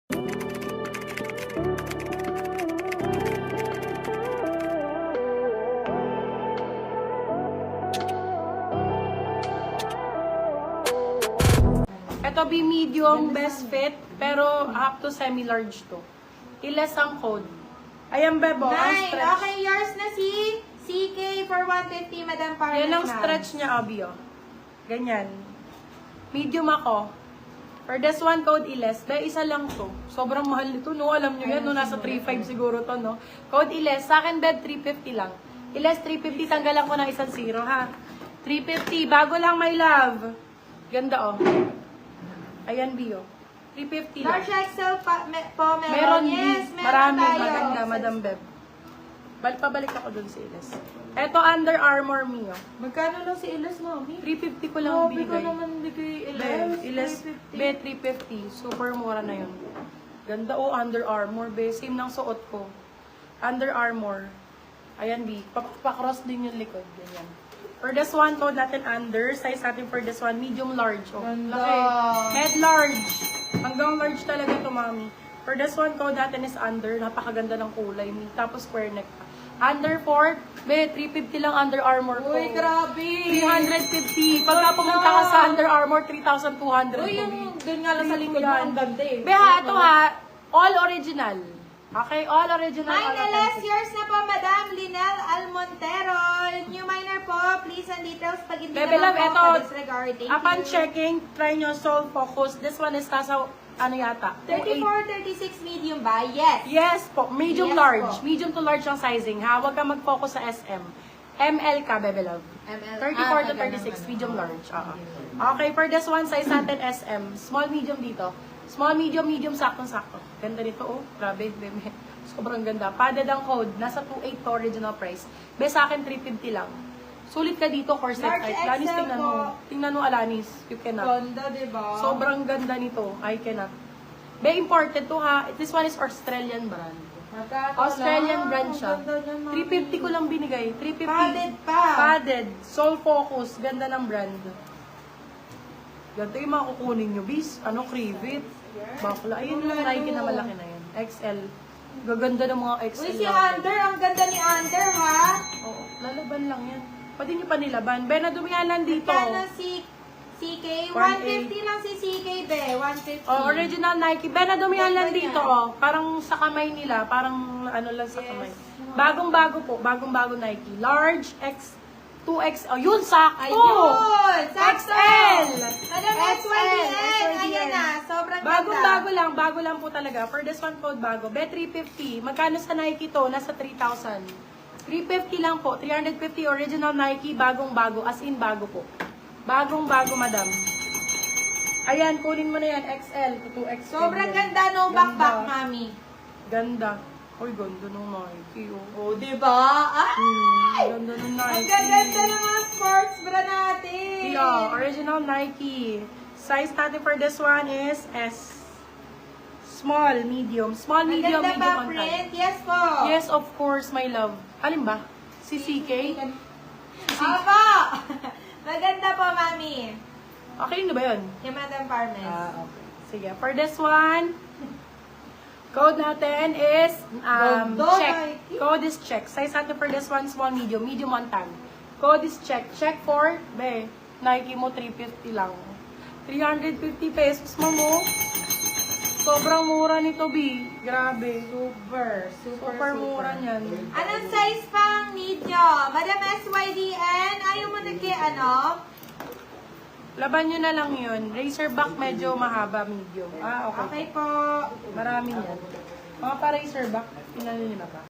Ito be medium, best fit, pero up to semi-large to. Iles ang code. Ayan, Bebo, ang Nine. stretch. Okay, yours na si CK for 150, Madam Parmes. Yan ang stretch niya, Abi, oh. Ganyan. Medium ako. For this one, code Iles. Dahil isa lang to. Sobrang mahal nito, no? Alam nyo yan, no? Nasa 3.5 siguro to, no? Code Iles. Sa akin, bed, 350 lang. Iles, 350. Tanggalan ko ng isang zero, ha? 350. Bago lang, my love. Ganda, oh. Ayan, Bio. 350 lang. Large XL po meron. Meron, Yes, Bi. meron Marami. tayo. Maganda, Madam Beb. Pabalik ako dun sa Iles. Eto, Under Armour Mio. Magkano lang si Iles, Mami? 350 ko lang Grabe ka binigay. naman bigay Iles, be, 350. Super mura na yun. Ganda, oh, Under Armour, be. Same ng suot ko. Under Armour. Ayan, be. Pa-cross din yung likod. Ganyan. For this one, code natin under. Size natin for this one, medium large. Oh, Ganda. laki. Head large. Hanggang large talaga to, Mami. For this one, code natin is under. Napakaganda ng kulay. Tapos square neck. Under 4, be, 350 lang Under Armour ko. Uy, grabe. 350. Pagka pumunta ka sa Under Armour, 3,200. Uy, yung dun nga lang sa likod mo, ang ganda eh. Be, ha, ito ha, all original. Okay, all original. all Minor authentic. yours na po, Madam Linel Almontero. New minor po, please and details pag hindi Bebe, love, naman po eto, disregard. Thank Upon you. checking, try nyo Soul Focus. This one is nasa, ano yata? 34, 36 medium ba? Yes. Yes po, medium Yes large. po. Medium to large ang sizing ha. Huwag ka mag-focus sa SM. ML ka, Bebe Love. ML. 34 to 36, medium large. Okay, for this one, size natin SM. Small, medium dito. Small, medium, medium, saktong-sakto. Ganda nito, oh. Grabe, bebe. Sobrang ganda. Padded ang code. Nasa 2.8 to original price. Be, sa akin, 350 lang. Sulit ka dito, corset Large type. Alanis, XL tingnan po. mo. Tingnan mo, Alanis. You cannot. Ganda, diba? Sobrang ganda nito. I cannot. Be, imported to ha. This one is Australian brand. Australian brand siya. 350 ko lang binigay. 350. Padded pa. Padded. Soul Focus. Ganda ng brand. Ganito yung mga kukunin nyo, bis. Ano, Crevit. Bakla. Ayun lang, Nike na malaki na yun. XL. Gaganda ng mga XL. Uy, si lang. Under, ang ganda ni Under, ha? Oo, lalaban lang yan. Pwede nyo pa nilaban. Be, nadumialan dito. Kano si CK? 150 lang si CK, be. 150. Oh, original Nike. Ben, nadumihan lang Ganda dito, niya. oh. Parang sa kamay nila, parang ano lang sa Yes. kamay. Bagong-bago po, bagong-bago Nike. Large, X, 2X, oh, yun, sakto! Ayun! Sakto! XL! Madam SYDN! Ayan na, sobrang ganda. Bago lang po talaga. For this one code bago. Bet 350. Magkano sa Nike to? Nasa 3,000. 350 lang po. 350 original Nike, bagong-bago. As in, bago po. Bagong-bago, madam. Ayan, kunin mo na yan. XL to 2X. Sobrang Ganyan. ganda, no backpack, Ganda. mami. Ganda. Uy, ganda ng Nike, oh. Oh, diba? Ay! Ganda ng Ang Nike. gaganda ng mga sports bra natin. Yeah, original Nike. Size natin for this one is S. Small, medium. Small, Ang medium, ganda medium ba, on print? Yes po. Yes, of course, my love. Alin ba? Si CK? Aba! Maganda po, mami. Okay na ba yun? Kay Madam Parmes. Okay. Sige, for this one, code natin is Ganda, check. Nike. Code is check. Size natin for this one, small, medium. Medium one time. Code is check. Check for, be, Nike mo 350 lang. 350 pesos mo mo. Sobrang mura nito, B. Grabe. Super mura niyan. Anong size pang need nyo? Madam SYDN, ayaw mo ano? Laban nyo na lang yun. Razorback medyo mahaba, medium. Okay. Okay po. Marami yan. Mga pa-razorback, pinano nyo na ba?